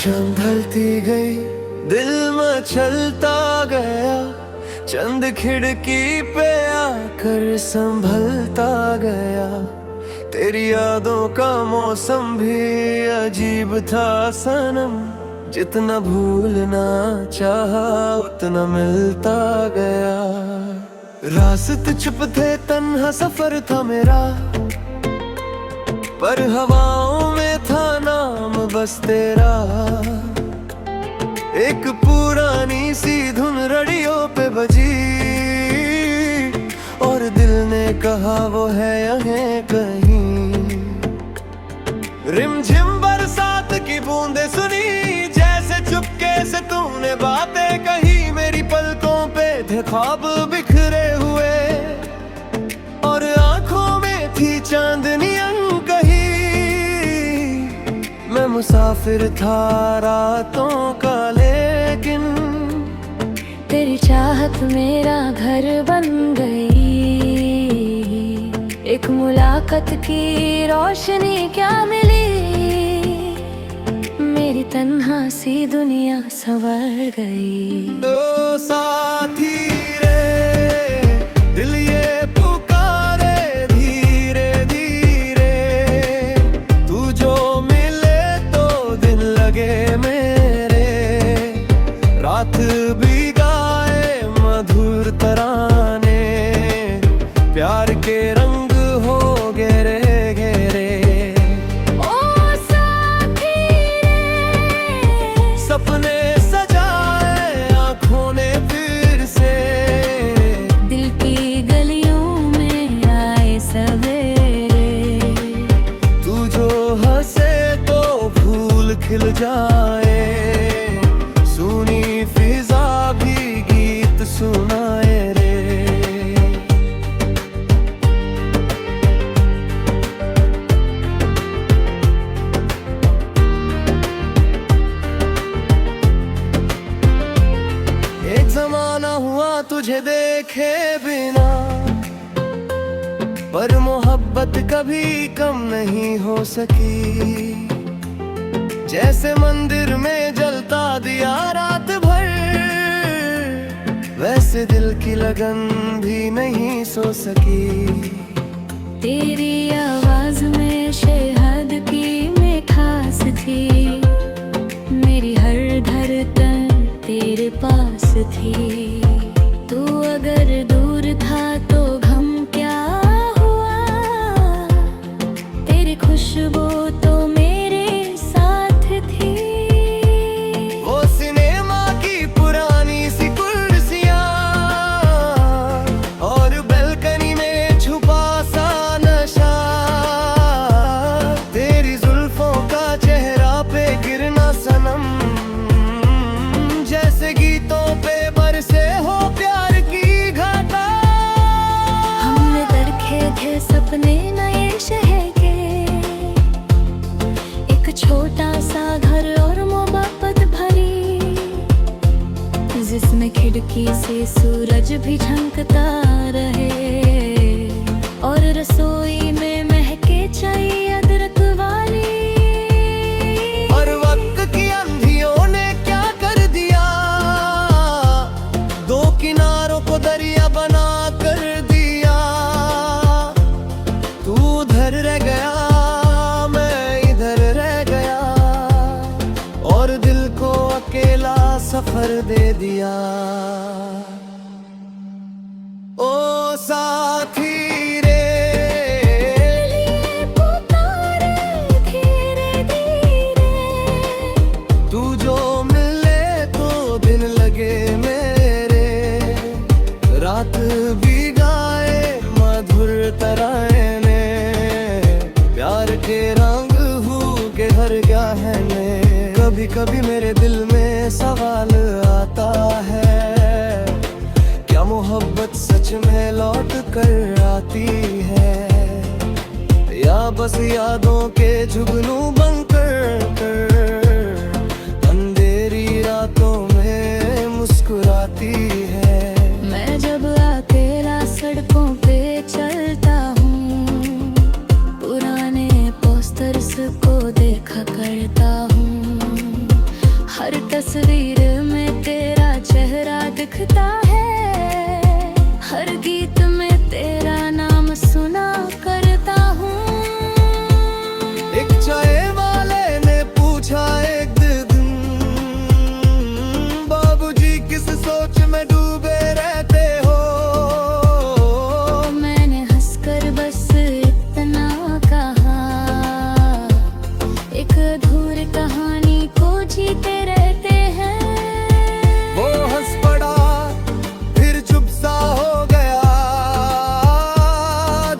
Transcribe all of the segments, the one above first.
शाम ढलती गई, दिल मचलता गया, चंद खिड़की पे आकर संभलता गया। तेरी यादों का मौसम भी अजीब था सनम, जितना भूलना चाहा उतना मिलता गया। रास्ते चुप थे, तन्हा सफर था मेरा, पर हवाओं में था नाम बस तेरा। एक पुरानी सी धुन रेडियो पे बजी, और दिल ने कहा वो है यहाँ कहीं। रिमझिम बरसात की बूंदें सुनी, जैसे चुपके से तूने बातें कही। मेरी पलकों पे थे ख्वाब बिखरे हुए, और आंखों में थी चांदनियां कही। मैं मुसाफिर था रातों का, लेकिन तेरी चाहत मेरा घर बन गई। एक मुलाकात की रोशनी क्या मिली, मेरी तन्हा सी दुनिया संवर गई। दो साथी रे दिल ये पुकारे धीरे धीरे, तू जो मिले तो दिन लगे मेरे। रात भी गाए मधुर तराने, प्यार के रंग हो गहरे गहरे। ओ साथी रे, सपने सजाए आँखों ने फिर से, दिल की गलियों में आए सवेरे। तू जो हंसे तो फूल खिल जाए, सुनी फिजा भी गीत सुनाए रे। एक जमाना हुआ तुझे देखे बिना, पर मोहब्बत कभी कम नहीं हो सकी। जैसे मंदिर में जलता दिया रात भर, वैसे दिल की लगन भी नहीं सो सकी। तेरी आवाज में शहद की मिठास थी, मेरी हर धड़कन तेरे पास थी। तू अगर दूर था तो गम क्या हुआ, तेरी खुशबू तो मेरे साथ थी। वो सिनेमा की पुरानी सी कुर्सियां, और बैल्कनी में छुपा सा नशा। तेरी जुल्फों का चेहरा पे गिरना सनम, जैसे गीतों पे बरसे हो प्यार की घटा। हमने दरखे थे सपने नए शहर के, एक छोटा सा घर और मोहब्बत भरी, जिसमें खिड़की से सूरज भी झलकता रहे। और रसोई में महके चाय अदरक वाली। और वक्त की अंधियों ने क्या कर दिया, दो किनारों को दरिया बना कर दिया। तू उधर रह गया, मैं इधर रह गया, और दिल को अकेला सफर दे दिया। ओ साथी रे धीरे धीरे, तू जो मिले तो दिन लगे मेरे। रात भी गाए मधुर तराने, प्यार के रंग हूँ के हर क्या है मैं। कभी कभी मेरे दिल में सवाल आता है, क्या मोहब्बत सच में लौट कर आती है, या बस यादों के जुगनू बनकर कर अंधेरी रातों में मुस्कुराती है। मैं जब अकेला सड़कों पे चलता हूँ, पुराने पोस्टर्स को देखा करता हूँ। लिखता है, हर गीत में तेरा नाम सुना करता हूँ। एक चाय वाले ने पूछा एक दिन, बाबूजी किस सोच में डूबे रहते हो। मैंने हंसकर बस इतना कहा, एक अधूरी कहानी को जीते रहते हैं। वो हंस पड़ा फिर चुप सा हो गया,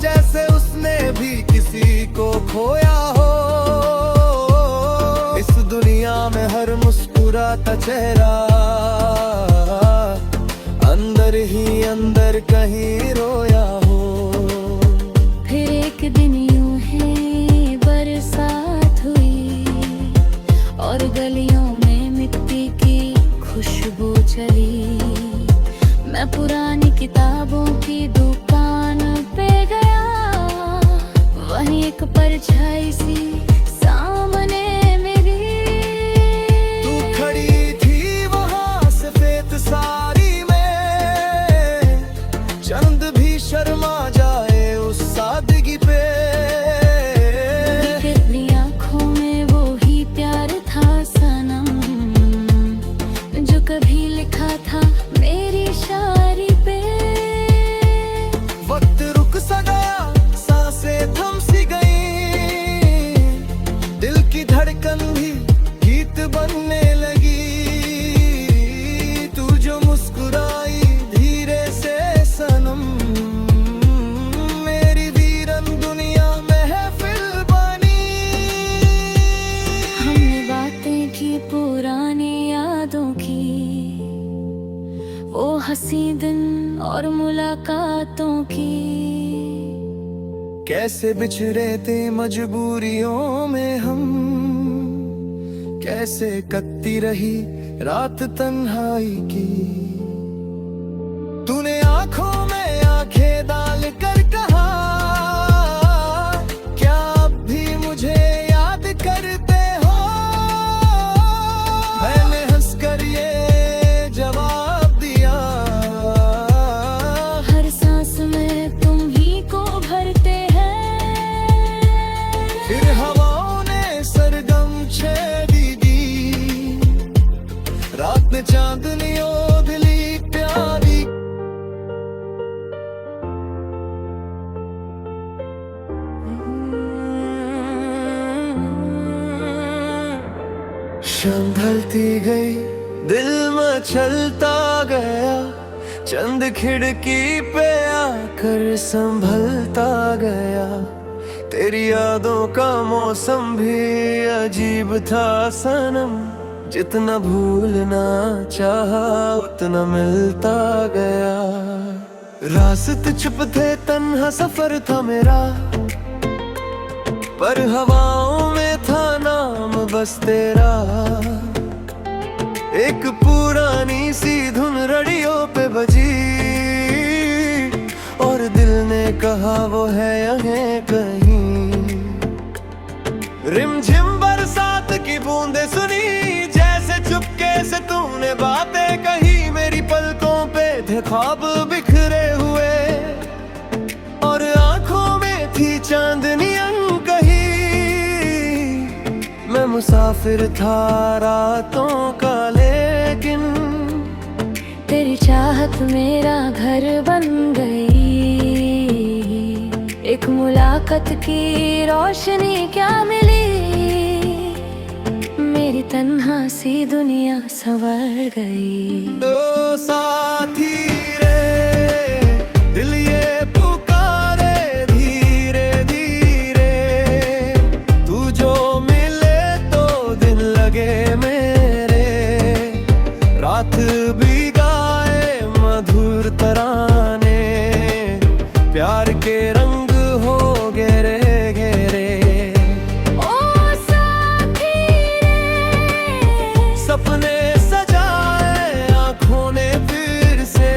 जैसे उसने भी किसी को खोया हो। इस दुनिया में हर मुस्कुराता चेहरा अंदर ही अंदर कहीं रोया हो। फिर एक दिन यूं ही बरसात हुई और गलियों में मिट्टी की खुशबू चली। मैं पुरानी किताबों की दुकान पे गया, वहीं एक परछाई सी सामने मेरी। तू खड़ी थी वहाँ सफेद साड़ी में, चंद भी शर्मा जाए उस सादगी पे। अपनी आँखों में वो ही प्यार था सनम, जो कभी लिखा था मेरी शायरी पे। वक्त रुक सा गया, सांसें थम सी गई, दिल की धड़कन भी गीत बनने लगी। तू जो मुस्कुराई धीरे से सनम, मेरी वीरन दुनिया महफिल बनी। हमने बातें की पुरानी यादों की, वो हंसी दिन और मुलाकातों की। कैसे बिछड़े थे मजबूरियों में हम, कैसे कटती रही रात तन्हाई की। तूने आंखों में आंखें डाल कर कहा, क्या अब भी मुझे याद करते हो। मैंने हंसकर ये जवाब दिया, हर सांस में तुम ही को भरते हैं। फिर हवाओं ने सरगम छेड़ी दी, रात ने चांदनी ओढ़ली प्यारी। शाम ढलती गई, दिल मचलता गया, चंद खिड़की पे आकर संभलता गया। तेरी यादों का मौसम भी अजीब था सनम, जितना भूलना चाहा उतना मिलता गया। रास्ते चुप थे, तन्हा सफर था मेरा, पर हवाओं में था नाम बस तेरा। एक पुरानी सी धुन रेडियो पे बजी, और दिल ने कहा वो है यहाँ कहीं। रिमझिम बरसात की बूंदें सुनी, जैसे चुपके से तूने बातें कही। मेरी पलकों पे थे ख्वाब बिखरे हुए, और आंखों में थी चांदनियां कही। मैं मुसाफिर था रातों का, लेकिन तेरी चाहत मेरा घर बन गई। एक मुलाकात की रोशनी क्या मिली, मेरी तन्हा सी दुनिया संवर गई। दो साथी रे दिल ये पुकारे धीरे धीरे, तू जो मिले तो दिन लगे मेरे। रात भी गाए मधुर तराने, प्यार के रंग हो गहरे गहरे। ओ साथी रे, सपने सजाए आँखों ने फिर से,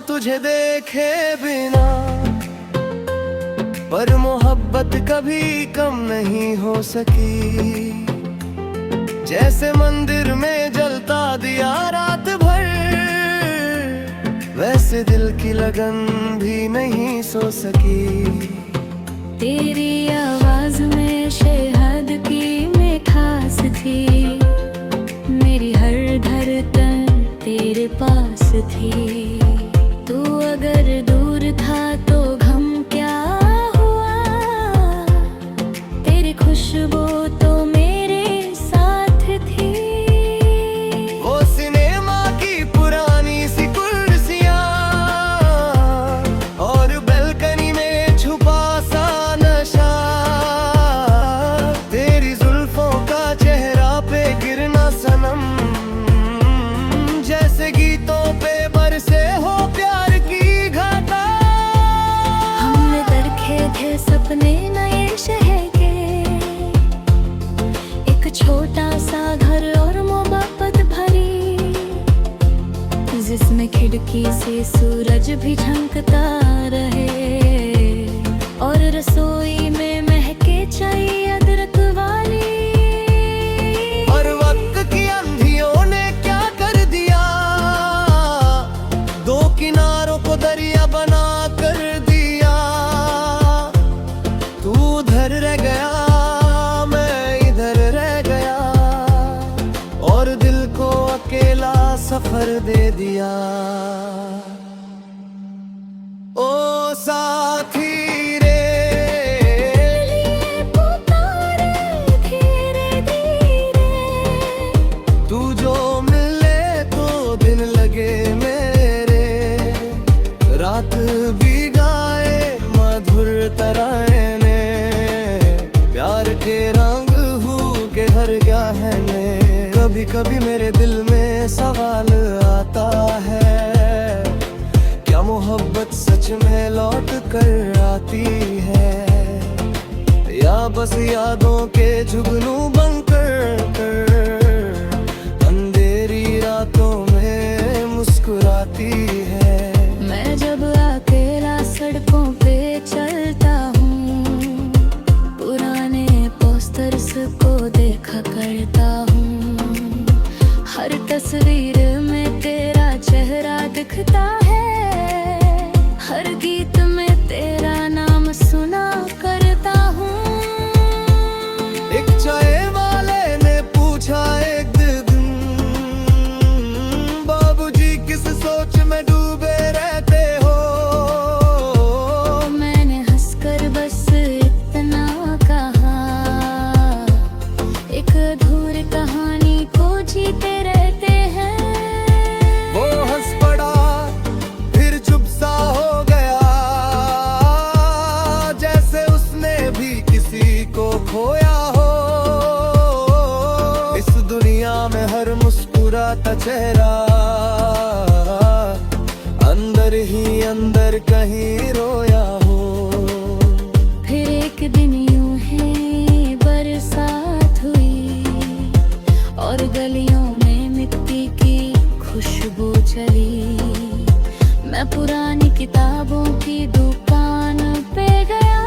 तुझे देखे बिना, पर मोहब्बत कभी कम नहीं हो सकी। जैसे मंदिर में जलता दिया रात भर, वैसे दिल की लगन भी नहीं सो सकी। तेरी आवाज में शहद की मिठास थी, मेरी हर धड़कन तेरे पास थी। तू अगर दूर था तो गम क्या हुआ, तेरी खुशबू तो मेरे साथ थी। वो सिनेमा की पुरानी सी कुर्सियां और बैल्कनी में छुपा सा नशा, तेरी जुल्फों का चेहरा पे गिरना सनम, जैसे गीतों पे बरसे हो प्यार की घटा। हमने तरखे थे सपने नए शहर के, एक छोटा सा घर और मोहब्बत भरी, जिसमें खिड़की से सूरज भी झलकता रहे, और रसोई में महके चाय अदरक वाली। और वक्त की आंधियों ने क्या कर दिया, दो किनारों को दरिया बना कर दिया। तू उधर रह गया, मैं इधर रह गया, और दिल को अकेला सफर दे दिया। ओ साथी रे, धीरे धीरे तू जो मिले तो दिन लगे मेरे, रात भी गाए मधुर तराने, प्यार के रंग हूँ के हर क्या है मैं। कभी कभी मेरे दिल में सवाल आता है, क्या मोहब्बत सच में लौट कर आती है, या बस यादों के जुगनू बनकर कर अंधेरी रातों में मुस्कुराती है। मैं जब अकेला सड़कों पे चलता हूँ, पुराने पोस्टर्स को देखा करता हूँ, हर तस्वीर में तेरा चेहरा दिखता है, हर गीत में तेरा नाम सुना करता हूँ। एक चाय वाले ने पूछा एक दिन, बाबूजी किस सोच में डूबे रहते हो। मैंने हंसकर बस इतना कहा, एक अधूरी कहानी को जीते रहते हैं। वो हंस पड़ा फिर चुप सा हो गया, जैसे उसने भी किसी को खोया हो। इस दुनिया में हर मुस्कुराता चेहरा अंदर ही अंदर कहीं रोया हो। फिर एक दिन यूं ही बरसात हुई, और गलियों में मिट्टी की खुशबू चली। मैं पुरानी किताबों की दुकान पे गया,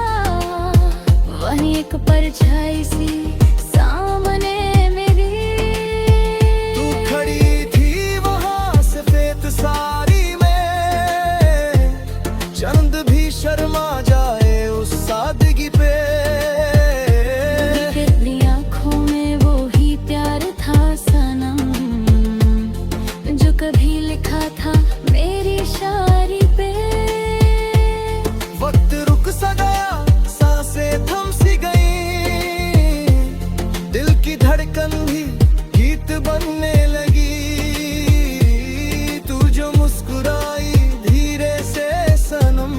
वहीं एक परछाई सी सामने मेरी। तू खड़ी थी वहाँ सफेद साड़ी में, चंद भी शर्मा जाए उस सादगी पे। तेरी आँखों में वो ही प्यार था सनम, जो कभी लिखा था मेरी शायरी पे। वक्त रुक सा गया, सांसें थम सी गई, दिल की धड़कन भी गीत बनने लगी। तू जो मुस्कुराई धीरे से सनम,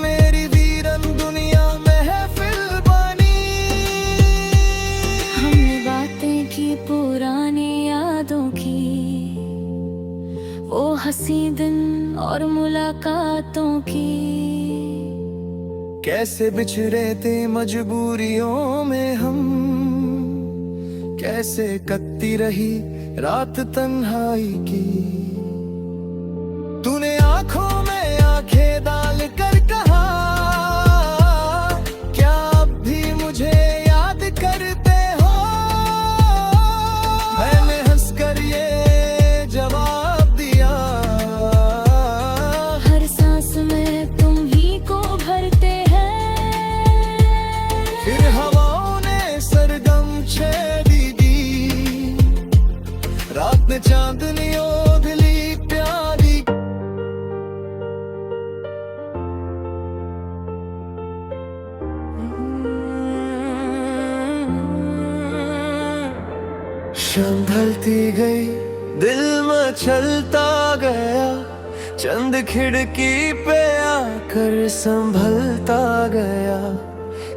मेरी वीरन दुनिया महफिल बनी। हमने बातें की पुरानी यादों की, वो हंसी दिन और मुलाकातों की। कैसे बिछड़े थे मजबूरियों में हम, कैसे कटती रही रात तन्हाई की। शाम ढलती गई, दिल मचलता गया, चंद खिड़की पे आकर संभलता गया।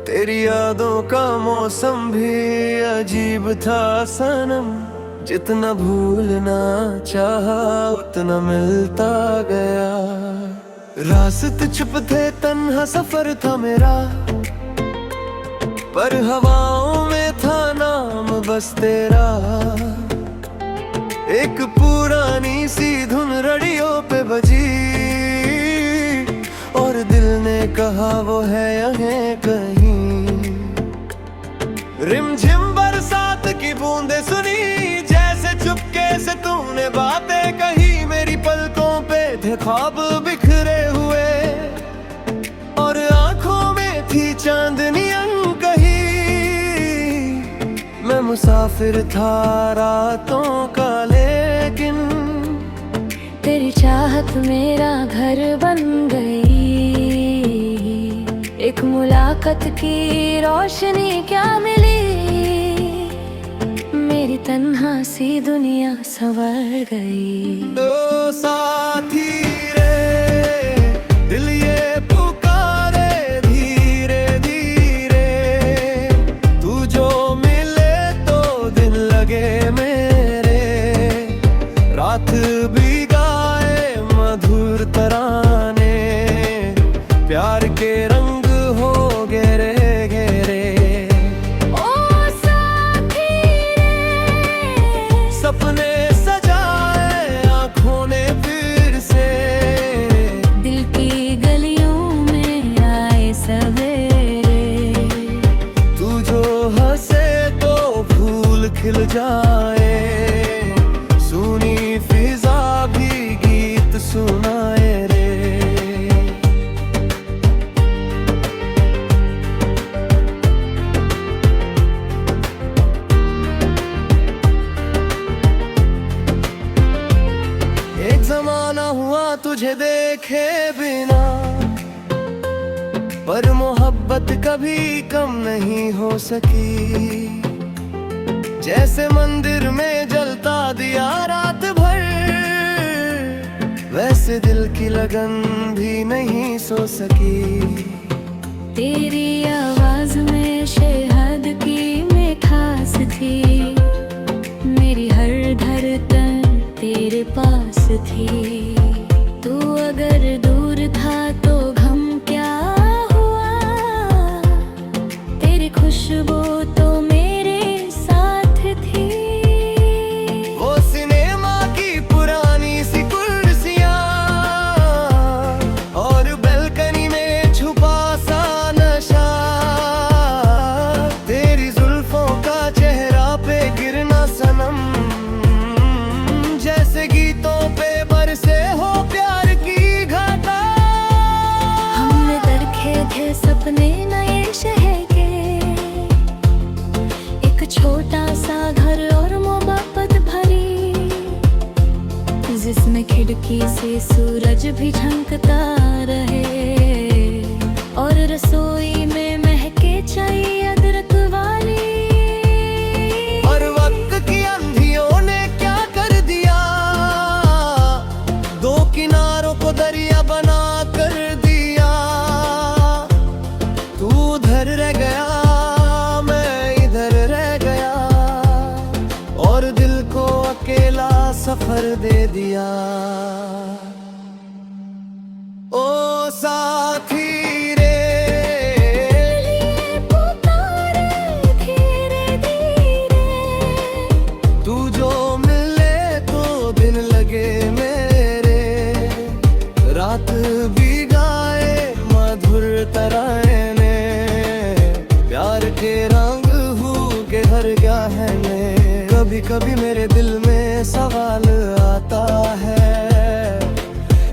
तेरी यादों का मौसम भी अजीब था सनम, जितना भूलना चाहा उतना मिलता गया। रास्ते चुप थे, तन्हा सफर था मेरा, पर हवाओं में था नाम बस तेरा। एक पुरानी सी धुन रेडियो पे बजी, और दिल ने कहा वो है यहाँ कहीं। रिमझिम बरसात की बूंदे सुनी, जैसे चुपके से तूने बातें कही। मेरी पलकों पे थे ख्वाब बिखरे हुए, और आंखों में थी चांदनियां कही। मैं मुसाफिर था रातों का, लेकिन तेरी चाहत मेरा घर बन गई। एक मुलाकात की रोशनी क्या मिली, मेरी तन्हा सी दुनिया संवर गई। दो साथी रे दिल ये पुकारे धीरे धीरे, तू जो मिले तो दिन लगे मेरे। रात भी गाए मधुर तराने, प्यार के रंग हो गहरे गहरे। सपने सजाए आँखों ने फिर से, दिल की गलियों में आए सवेरे। तू जो हंसे तो फूल खिल जाए, सुनी फिजा भी गीत सुनाए रे। जमाना हुआ तुझे देखे बिना, पर मोहब्बत कभी कम नहीं हो सकी। जैसे मंदिर में जलता दिया रात भर, वैसे दिल की लगन भी नहीं सो सकी। तेरी आवाज में शहद की मिठास थी, मेरी हर धड़कन तेरे पास थी। तू अगर दूर था तो गम क्या हुआ, तेरी खुशबू तो मेरे साथ थी। वो सिनेमा की पुरानी सी कुर्सियां, और बैल्कनी में छुपा सा नशा। तेरी जुल्फों का चेहरा पे गिरना सनम, जैसे गीतों पे बरसे हो प्यार की घटा। हमने देखे थे सपने नए शहर के, एक छोटा सा घर और मोहब्बत भरी, जिसमें खिड़की से सूरज भी झलकता रहे, और रसोई में महके चाय अदरक वाली। और वक्त की अंधियों ने क्या कर दिया, दो किनारों को दरिया बना कर दिया। तू उधर रह गया, मैं इधर रह गया, और दिल को अकेला सफर दे दिया। ओ साथी तू जो मिले तो दिन लगे मेरे। रात भी गाए मधुर तराने, प्यार के रंग हूँ के हर क्या है ने। कभी कभी मेरे दिल में सवाल आता है,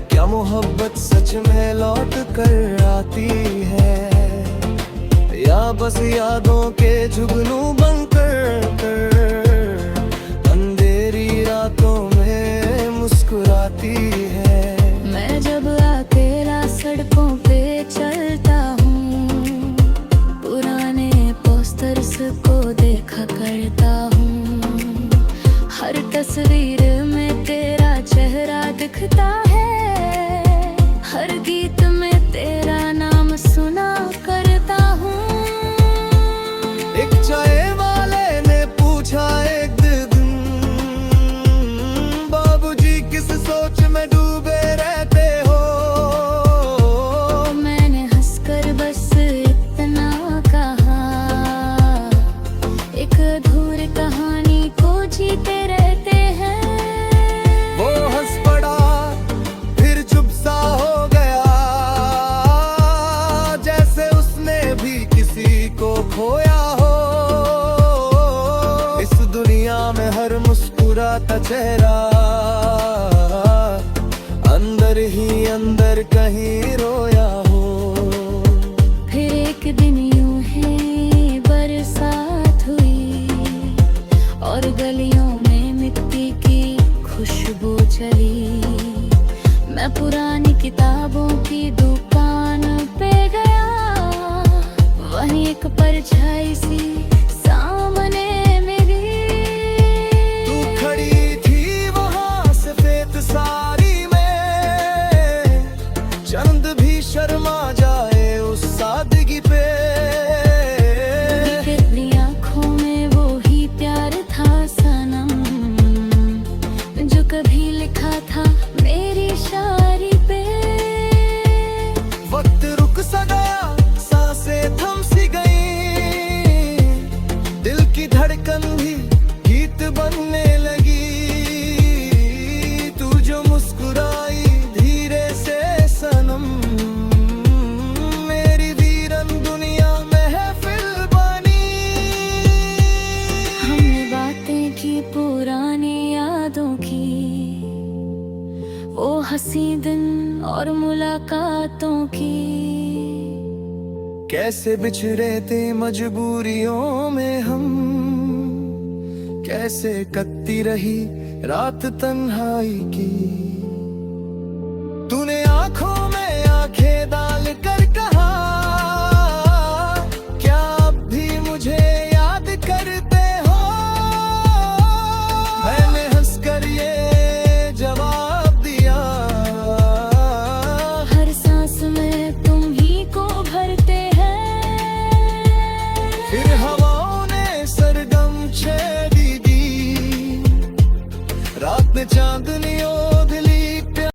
क्या मोहब्बत सच में लौट कर आती है, या बस यादों के जुगनू बनकर अंधेरी रातों में मुस्कुराती है। मैं जब अकेला सड़कों पे चलता हूँ, पुराने पोस्टर्स को देखा करता हूँ। हर गीत में तेरा नाम सुना करता हूँ। एक चाय वाले ने पूछा एक दिन, बाबूजी किस सोच में डूबे रहते हो? मैंने हंसकर बस इतना कहा, एक अधूरी कहानी को जीते रहते हैं। वो हंस पड़ा फिर चुप सा हो गया, जैसे उसने भी किसी को खोया हो। इस दुनिया में हर मुस्कुराता चेहरा अंदर ही अंदर कहीं रोया हो। फिर एक दिन यूं ही बरसात हुई और गलियों में मिट्टी की खुशबू चली। मैं पुरानी किताबों की दुकान पे गया, वहीं एक परछाई सी सामने मेरी। तू खड़ी थी वहाँ सफेद साड़ी में, चंद भी शर्मा जाए उस सादगी पे। तेरी आँखों में वो ही प्यार था सनम, जो कभी लिखा था मेरी शायरी पे। वक्त रुक सा गया, सांसें थम सी गई, दिल की धड़कन भी गीत बनने लगी। तू जो मुस्कुराई धीरे से सनम, मेरी वीरन दुनिया महफिल बनी। हमने बातें की पुरानी यादों की, वो हंसी दिन और मुलाकातों की। कैसे बिछड़े थे मजबूरियों में हम, कैसे कटती रही रात तन्हाई की।